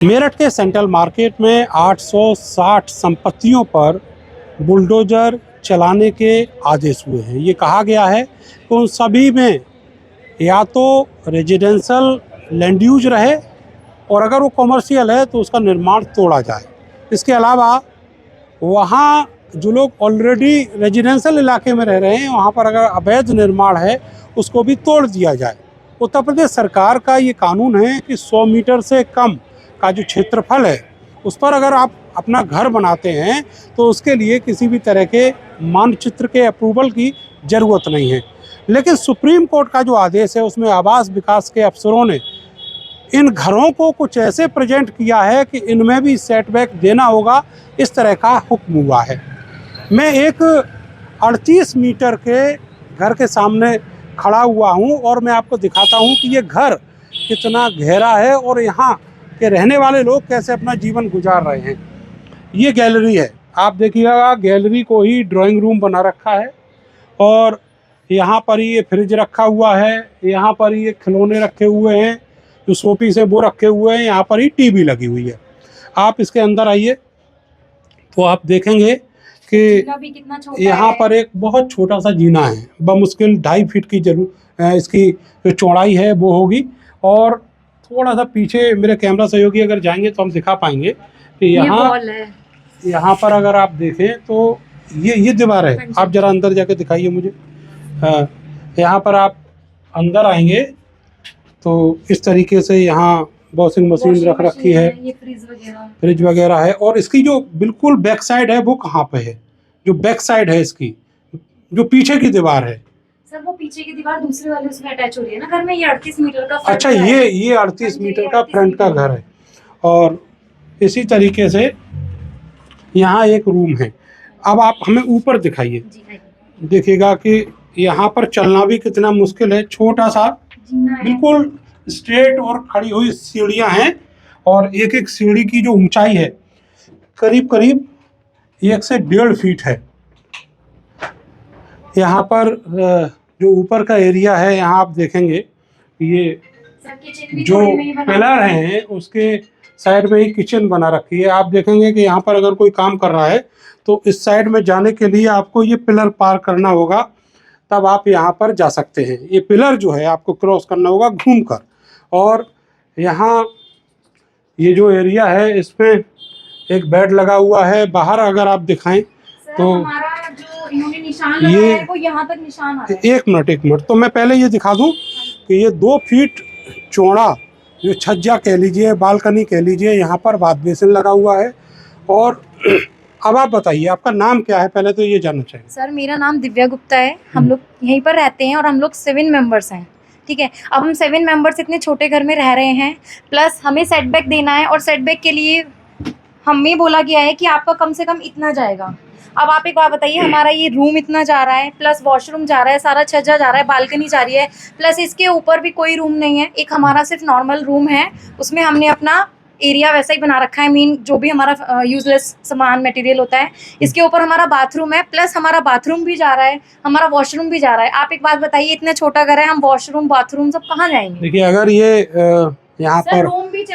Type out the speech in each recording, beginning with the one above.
मेरठ के central market में 860 संपत्तियों पर बुलडोजर चलाने के आदेश हुए हैं। ये कहा गया है कि उन सभी में या तो रेजिडेंशियल लैंड यूज रहे और अगर वो कॉमर्शियल है तो उसका निर्माण तोड़ा जाए। इसके अलावा वहाँ जो लोग ऑलरेडी रेजिडेंशियल इलाके में रह रहे हैं वहाँ पर अगर अवैध निर्माण है उसको भी तोड़ दिया जाए। उत्तर प्रदेश सरकार का ये कानून है कि 100 मीटर से कम का जो क्षेत्रफल है उस पर अगर आप अपना घर बनाते हैं तो उसके लिए किसी भी तरह के मानचित्र के अप्रूवल की ज़रूरत नहीं है। लेकिन सुप्रीम कोर्ट का जो आदेश है उसमें आवास विकास के अफसरों ने इन घरों को कुछ ऐसे प्रेजेंट किया है कि इनमें भी सेटबैक देना होगा, इस तरह का हुक्म हुआ है। मैं एक 38 मीटर के घर के सामने खड़ा हुआ हूं और मैं आपको दिखाता हूं कि ये घर कितना गहरा है और यहाँ के रहने वाले लोग कैसे अपना जीवन गुजार रहे हैं। ये गैलरी है, आप देखिएगा गैलरी को ही ड्राइंग रूम बना रखा है और यहाँ पर ये फ्रिज रखा हुआ है, यहाँ पर ये खिलौने रखे हुए हैं, जो शोपीस है वो रखे हुए हैं, यहाँ पर ही टीवी लगी हुई है। आप इसके अंदर आइए तो आप देखेंगे कि यहाँ पर एक बहुत छोटा सा जीना है, बमुश्किल 2.5 फीट की इसकी जो चौड़ाई है वो होगी। और थोड़ा सा पीछे मेरे कैमरा सहयोगी अगर जाएंगे तो हम दिखा पाएंगे कि यहाँ पर अगर आप देखें तो ये दीवार है। आप जरा अंदर जाके दिखाइए मुझे। यहाँ पर आप अंदर आएंगे तो इस तरीके से यहाँ वॉशिंग मशीन रख रखी है, ये फ्रिज वगैरह है। और इसकी जो बिल्कुल बैक साइड है वो कहाँ पे है? जो बैक साइड है इसकी, जो पीछे की दीवार है सर, वो पीछे की दीवार दूसरे वाले उसमें अटैच हो रही है ना घर में। ये 38 मीटर का अच्छा, ये 38 मीटर का फ्रंट का घर है। और इसी तरीके से यहाँ एक रूम है। अब आप हमें ऊपर दिखाइए, देखिएगा कि यहाँ पर चलना भी कितना मुश्किल है। छोटा सा बिल्कुल स्ट्रेट और खड़ी हुई सीढ़ियाँ हैं और एक एक सीढ़ी की जो ऊंचाई है करीब करीब 1 से 1.5 फीट है। यहाँ पर जो ऊपर का एरिया है, यहाँ आप देखेंगे ये जो पिलर हैं उसके साइड में ही किचन बना रखी है। आप देखेंगे कि यहाँ पर अगर कोई काम कर रहा है तो इस साइड में जाने के लिए आपको ये पिलर पार करना होगा, तब आप यहाँ पर जा सकते हैं। ये पिलर जो है आपको क्रॉस करना होगा घूमकर। और यहाँ ये जो एरिया है इसमें एक बेड लगा हुआ है। बाहर अगर आप दिखाएं तो हमारा जो इन्होंने निशान लगाया है वो यहाँ तक निशान आ रहा है। एक मिनट तो मैं पहले ये दिखा दूं कि ये 2 फीट चौड़ा जो छज्जा कह लीजिए, बालकनी कह लीजिए, यहाँ पर बाथ बेसिन लगा हुआ है। और अब आप बताइए आपका नाम क्या है, पहले तो ये जानना चाहिए। सर, मेरा नाम दिव्या गुप्ता है। हम लोग यहीं पर रहते हैं और हम लोग 7 मेंबर्स हैं। ठीक है, अब हम 7 मेंबर्स इतने छोटे घर में रह रहे हैं, प्लस हमें सेटबैक देना है और सेटबैक के लिए हमें बोला गया है कि आपका कम से कम इतना जाएगा। अब आप एक बात बताइए, हमारा ये रूम इतना जा रहा है, प्लस वॉशरूम जा रहा है, सारा छज्जा जा रहा है, बालकनी जा रही है, प्लस इसके ऊपर भी कोई रूम नहीं है। एक हमारा सिर्फ नॉर्मल रूम है, उसमें हमने अपना एरिया वैसा ही बना रखा है। मीन जो भी हमारा यूजलेस सामान मटेरियल होता है, इसके ऊपर हमारा बाथरूम है, प्लस हमारा बाथरूम भी जा रहा है, हमारा वॉशरूम भी जा रहा है। आप एक बात बताइए, इतना छोटा घर है, हम वॉशरूम बाथरूम सब कहाँ जाएंगे? देखिए, अगर ये यहाँ पर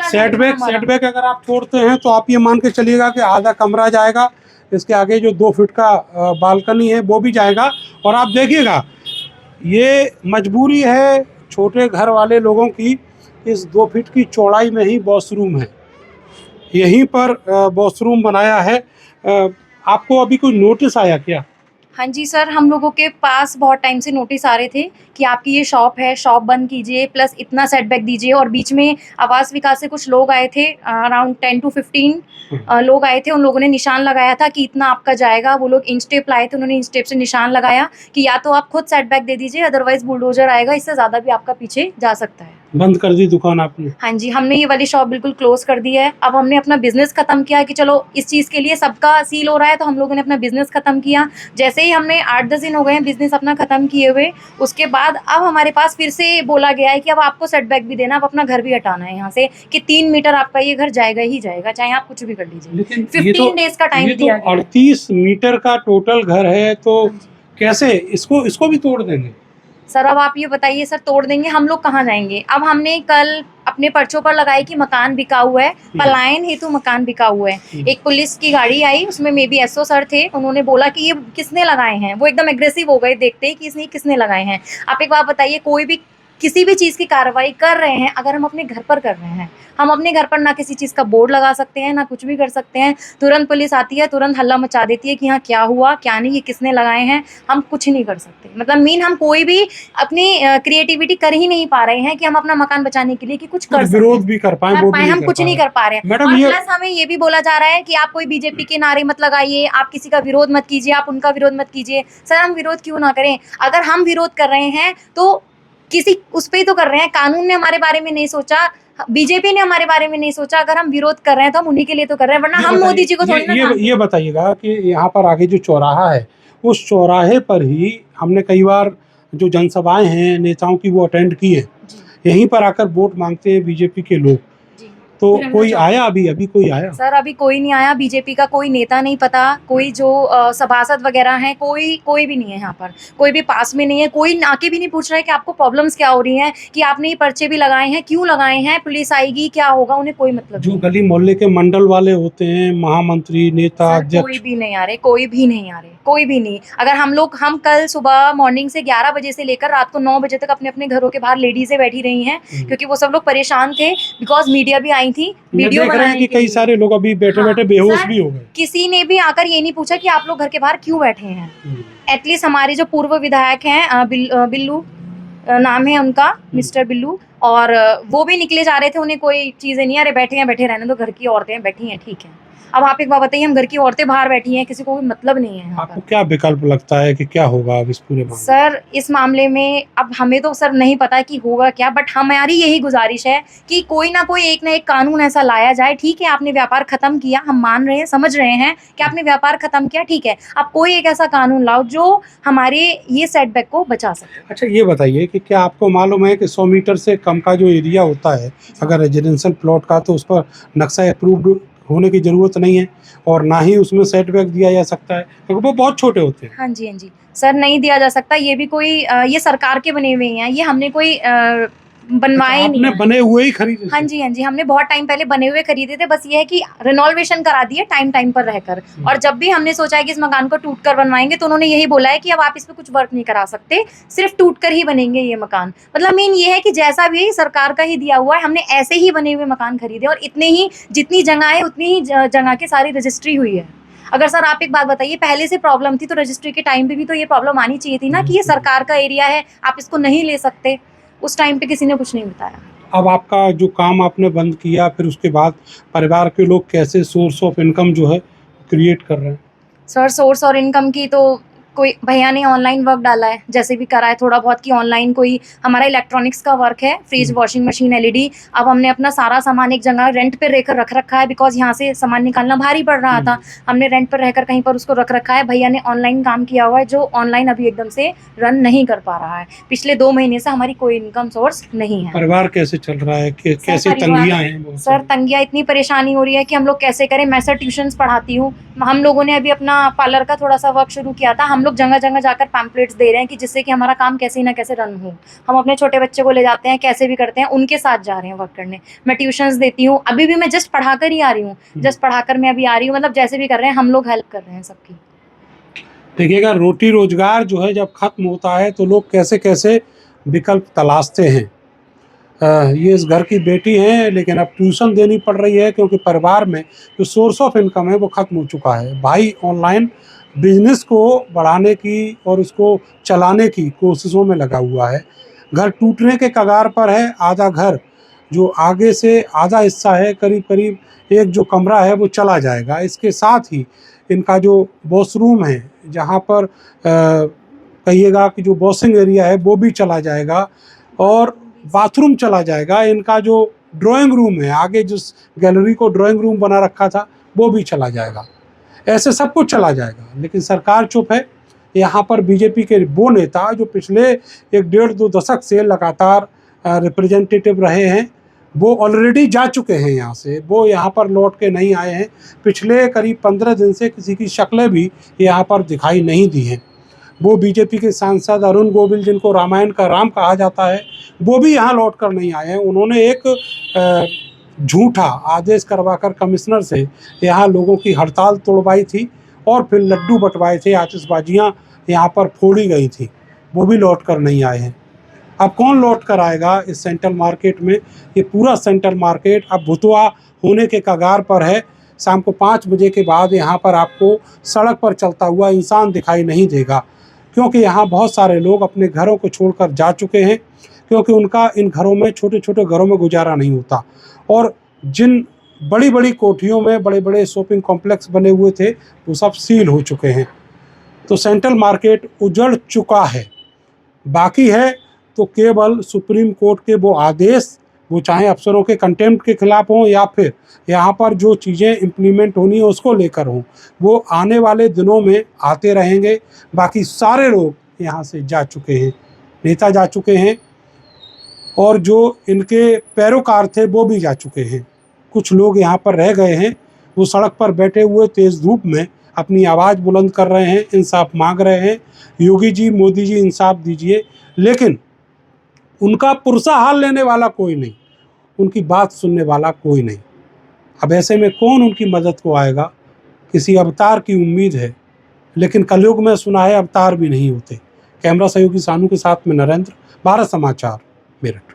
सेटबैक अगर आप छोड़ते हैं तो आप ये मान के चलिएगा कि आधा कमरा जाएगा, इसके आगे जो 2 फीट का बालकनी है वो भी जाएगा। और आप देखिएगा ये मजबूरी है छोटे घर वाले लोगों की, इस 2 फीट की चौड़ाई में ही वॉशरूम है, यहीं पर वॉशरूम बनाया है। आपको अभी कोई नोटिस आया क्या? हाँ जी सर, हम लोगों के पास बहुत टाइम से नोटिस आ रहे थे कि आपकी ये शॉप है, शॉप बंद कीजिए, प्लस इतना सेटबैक दीजिए। और बीच में आवास विकास से कुछ लोग आए थे, अराउंड 10 to 15 लोग आए थे। उन लोगों ने निशान लगाया था कि इतना आपका जाएगा। वो लोग इंच टेप लाए थे, उन्होंने इंच टेप से निशान लगाया कि या तो आप खुद सेटबैक दे दीजिए, अदरवाइज बुलडोजर आएगा, इससे ज़्यादा भी आपका पीछे जा सकता है। बंद कर दी दुकान आपने? हाँ जी, हमने ये वाली शॉप बिल्कुल क्लोज कर दी है। अब हमने अपना बिजनेस खत्म किया कि चलो इस चीज़ के लिए सबका सील हो रहा है, तो हम लोगों ने अपना बिजनेस खत्म किया। जैसे ही हमने 8-10 दिन हो गए हैं बिजनेस अपना खत्म किए हुए, उसके बाद अब हमारे पास फिर से बोला गया है कि अब आपको सेटबैक भी देना, अब अपना घर भी हटाना है यहाँ से, कि 3 मीटर आपका ये घर जाएगा ही जाएगा, चाहे आप कुछ भी कर लीजिए। 15 डेज का टाइम दिया गया। 38 मीटर का टोटल घर है, तो कैसे इसको भी तोड़ देंगे? सर अब आप ये बताइए सर, तोड़ देंगे हम लोग कहाँ जाएंगे? अब हमने कल अपने पर्चों पर लगाई कि मकान बिका हुआ है, पलायन हेतु मकान बिका हुआ है। एक पुलिस की गाड़ी आई, उसमें मे बी एसओ सर थे, उन्होंने बोला कि ये किसने लगाए हैं। वो एकदम एग्रेसिव हो गए देखते ही कि इसने किसने लगाए हैं। आप एक बात बताइए, कोई भी किसी भी चीज़ की कार्रवाई कर रहे हैं, अगर हम अपने घर पर कर रहे हैं, हम अपने घर पर ना किसी चीज़ का बोर्ड लगा सकते हैं, ना कुछ भी कर सकते हैं। तुरंत पुलिस आती है, तुरंत हल्ला मचा देती है कि हाँ क्या हुआ क्या नहीं, ये किसने लगाए हैं। हम कुछ नहीं कर सकते, मतलब मीन हम कोई भी अपनी क्रिएटिविटी कर ही नहीं पा रहे हैं कि हम अपना मकान बचाने के लिए कि कुछ कर विरोध सकें, भी कर पाए, वो भी हम कुछ नहीं कर पा रहे हैं। मैडम और ये प्लस हमें ये भी बोला जा रहा है कि आप कोई बीजेपी के नारे मत लगाइए, आप किसी का विरोध मत कीजिए, आप उनका विरोध मत कीजिए। सर हम विरोध क्यों ना करें? अगर हम विरोध कर रहे हैं तो किसी उस पे ही तो कर रहे हैं। कानून ने हमारे बारे में नहीं सोचा, बीजेपी ने हमारे बारे में नहीं सोचा। अगर हम विरोध कर रहे हैं तो हम उन्हीं के लिए तो कर रहे हैं, वरना हम मोदी जी को थोड़ी ना काम ये बताइएगा कि यहाँ पर आगे जो चौराहा है, उस चौराहे पर ही हमने कई बार जो जनसभाएं हैं नेताओं की वो अटेंड की है। जी। यहीं पर आकर वोट मांगते हैं बीजेपी के लोग, जी। तो कोई आया? अभी कोई आया? सर अभी कोई नहीं आया, बीजेपी का कोई नेता नहीं पता, कोई जो सभासद वगैरह हैं, कोई भी नहीं है यहाँ पर, कोई भी पास में नहीं है। कोई आके भी नहीं पूछ रहा है कि आपको प्रॉब्लम्स क्या हो रही हैं, कि आपने ये पर्चे भी लगाए हैं, क्यों लगाए हैं, पुलिस आएगी क्या होगा, उन्हें कोई मतलब जो नहीं। गली मोहल्ले के मंडल वाले होते हैं, महामंत्री, नेता, सर कोई अध्यक्ष, भी नहीं आ रहे, कोई भी नहीं आ रहे, कोई भी नहीं। अगर हम कल सुबह मॉर्निंग से 11 बजे से लेकर रात को 9 बजे तक अपने अपने घरों के बाहर लेडीजें बैठी रही हैं, क्योंकि वो सब लोग परेशान थे, बिकॉज मीडिया भी आई थी वीडियो देख रहे हैं कि कई सारे लोग अभी बैठे बैठे बेहोश भी हो गए। किसी ने भी आकर ये नहीं पूछा कि आप लोग घर के बाहर क्यों बैठे हैं। एटलीस्ट हमारे जो पूर्व विधायक हैं बिल्लू नाम है उनका, मिस्टर बिल्लू, और वो भी निकले जा रहे थे, उन्हें कोई चीज़ें नहीं, अरे बैठे हैं बैठे रहने दो, घर की औरतें बैठी हैं ठीक है। अब आप एक बात बताइए, हम घर की औरतें बाहर बैठी हैं, किसी को कोई मतलब नहीं है यहाँ आपको पर। क्या विकल्प लगता है कि क्या होगा अब इस पूरे मामले? सर इस मामले में अब हमें तो सर नहीं पता कि होगा क्या, बट हमारी यही गुजारिश है कि कोई ना एक कानून ऐसा लाया जाए। ठीक है आपने व्यापार खत्म किया, हम मान रहे हैं, समझ रहे हैं कि आपने व्यापार खत्म किया, ठीक है, अब कोई एक ऐसा कानून लाओ जो हमारे ये सेटबैक को बचा सके। अच्छा ये बताइए कि क्या आपको मालूम है कि 100 मीटर से कम का जो एरिया होता है अगर रेजिडेंशियल प्लॉट का, तो उस पर नक्शा अप्रूव्ड होने की ज़रूरत नहीं है और ना ही उसमें सेटबैक दिया जा सकता है, क्योंकि वो बहुत छोटे होते हैं। हाँ जी, हाँ जी। सर नहीं दिया जा सकता, ये भी कोई ये सरकार के बने हुए हैं, ये हमने कोई बनवाए ही नहीं आपने है। बने हुए ही खरीदे? हाँ जी, हाँ जी, हमने बहुत टाइम पहले बने हुए खरीदे थे, बस ये है कि रिनोवेशन करा दिए टाइम पर रहकर। और जब भी हमने सोचा है कि इस मकान को टूट कर बनवाएंगे, तो उन्होंने यही बोला है कि अब आप इस पे कुछ वर्क नहीं करा सकते, सिर्फ टूट कर ही बनेंगे ये मकान। मतलब मेन ये है कि जैसा भी है सरकार का ही दिया हुआ है, हमने ऐसे ही बने हुए मकान खरीदे, और इतने ही जितनी जगह है उतनी ही जगह की सारी रजिस्ट्री हुई है। अगर सर आप एक बात बताइए, पहले से प्रॉब्लम थी तो रजिस्ट्री के टाइम पे भी तो ये प्रॉब्लम आनी चाहिए थी ना, कि ये सरकार का एरिया है, आप इसको नहीं ले सकते। उस टाइम पे किसी ने कुछ नहीं बताया। अब आपका जो काम आपने बंद किया, फिर उसके बाद परिवार के लोग कैसे सोर्स ऑफ इनकम जो है क्रिएट कर रहे हैं? सर सोर्स और इनकम की तो कोई भैया ने ऑनलाइन वर्क डाला है, जैसे भी करा है थोड़ा बहुत, कि ऑनलाइन कोई हमारा इलेक्ट्रॉनिक्स का वर्क है, फ्रिज, वॉशिंग मशीन, एलईडी। अब हमने अपना सारा सामान एक जगह रेंट पे रहकर रख रखा है, बिकॉज यहाँ से सामान निकालना भारी पड़ रहा था। हमने रेंट पर रहकर कहीं पर उसको रख रखा है। भैया ने ऑनलाइन काम किया हुआ है, जो ऑनलाइन अभी एकदम से रन नहीं कर पा रहा है। पिछले 2 महीने से हमारी कोई इनकम सोर्स नहीं है। परिवार कैसे चल रहा है, कैसे तंगियां हैं? सर तंगियाँ इतनी परेशानी हो रही है कि हम लोग कैसे करें। मैं सर ट्यूशन्स पढ़ाती हूँ, हम लोगों ने अभी अपना पार्लर का थोड़ा सा वर्क शुरू किया था। हम लोग जगह जगह जाकर पैम्पलेट्स दे रहे हैं कि जिससे कि हमारा काम कैसे ना कैसे रन हो। हम अपने छोटे बच्चे को ले जाते हैं, कैसे भी करते हैं, उनके साथ जा रहे हैं वर्क करने। मैं ट्यूशन्स देती हूँ, अभी भी मैं जस्ट पढ़ा कर ही आ रही हूँ, जस्ट पढ़ाकर मैं अभी आ रही हूँ। मतलब जैसे भी कर रहे हैं हम लोग हेल्प कर रहे हैं सबकी। देखिएगा, रोटी रोजगार जो है जब खत्म होता है तो लोग कैसे कैसे विकल्प तलाशते हैं। ये इस घर की बेटी हैं, लेकिन अब ट्यूशन देनी पड़ रही है क्योंकि परिवार में जो सोर्स ऑफ इनकम है वो ख़त्म हो चुका है। भाई ऑनलाइन बिजनेस को बढ़ाने की और उसको चलाने की कोशिशों में लगा हुआ है। घर टूटने के कगार पर है। आधा घर जो आगे से आधा हिस्सा है, करीब करीब एक जो कमरा है वो चला जाएगा। इसके साथ ही इनका जो वॉशरूम है, जहाँ पर कहिएगा कि जो वॉशिंग एरिया है वो भी चला जाएगा और बाथरूम चला जाएगा। इनका जो ड्राइंग रूम है, आगे जिस गैलरी को ड्राइंग रूम बना रखा था वो भी चला जाएगा। ऐसे सब कुछ चला जाएगा, लेकिन सरकार चुप है। यहाँ पर बीजेपी के वो नेता जो पिछले 1-1.5-2 दशक से लगातार रिप्रेजेंटेटिव रहे हैं, वो ऑलरेडी जा चुके हैं यहाँ से, वो यहाँ पर लौट के नहीं आए हैं। पिछले करीब 15 दिन से किसी की शक्लें भी यहाँ पर दिखाई नहीं दी हैं। वो बीजेपी के सांसद अरुण गोविल, जिनको रामायण का राम कहा जाता है, वो भी यहाँ लौट कर नहीं आए हैं। उन्होंने एक झूठा आदेश करवाकर कमिश्नर से यहाँ लोगों की हड़ताल तोड़वाई थी और फिर लड्डू बंटवाए थे, आतिशबाजियाँ यहाँ पर फोड़ी गई थी, वो भी लौट कर नहीं आए हैं। अब कौन लौट कर आएगा इस सेंट्रल मार्केट में? ये पूरा सेंट्रल मार्केट अब भुतवा होने के कगार पर है। शाम को 5 बजे के बाद यहाँ पर आपको सड़क पर चलता हुआ इंसान दिखाई नहीं देगा, क्योंकि यहाँ बहुत सारे लोग अपने घरों को छोड़कर जा चुके हैं, क्योंकि उनका इन घरों में, छोटे छोटे घरों में गुजारा नहीं होता। और जिन बड़ी बड़ी कोठियों में बड़े बड़े शॉपिंग कॉम्प्लेक्स बने हुए थे, वो सब सील हो चुके हैं। तो सेंट्रल मार्केट उजड़ चुका है। बाकी है तो केवल सुप्रीम कोर्ट के वो आदेश, वो चाहे अफसरों के कंटेम्प्ट के खिलाफ हों या फिर यहाँ पर जो चीज़ें इम्प्लीमेंट होनी है उसको लेकर हों, वो आने वाले दिनों में आते रहेंगे। बाकी सारे लोग यहाँ से जा चुके हैं, नेता जा चुके हैं और जो इनके पैरोकार थे वो भी जा चुके हैं। कुछ लोग यहाँ पर रह गए हैं, वो सड़क पर बैठे हुए तेज़ धूप में अपनी आवाज़ बुलंद कर रहे हैं, इंसाफ मांग रहे हैं, योगी जी, मोदी जी इंसाफ दीजिए। लेकिन उनका पुरसा हाल लेने वाला कोई नहीं, उनकी बात सुनने वाला कोई नहीं। अब ऐसे में कौन उनकी मदद को आएगा? किसी अवतार की उम्मीद है, लेकिन कलयुग में सुना है अवतार भी नहीं होते। कैमरा सहयोगी सानू के साथ में नरेंद्र, भारत समाचार, मेरठ।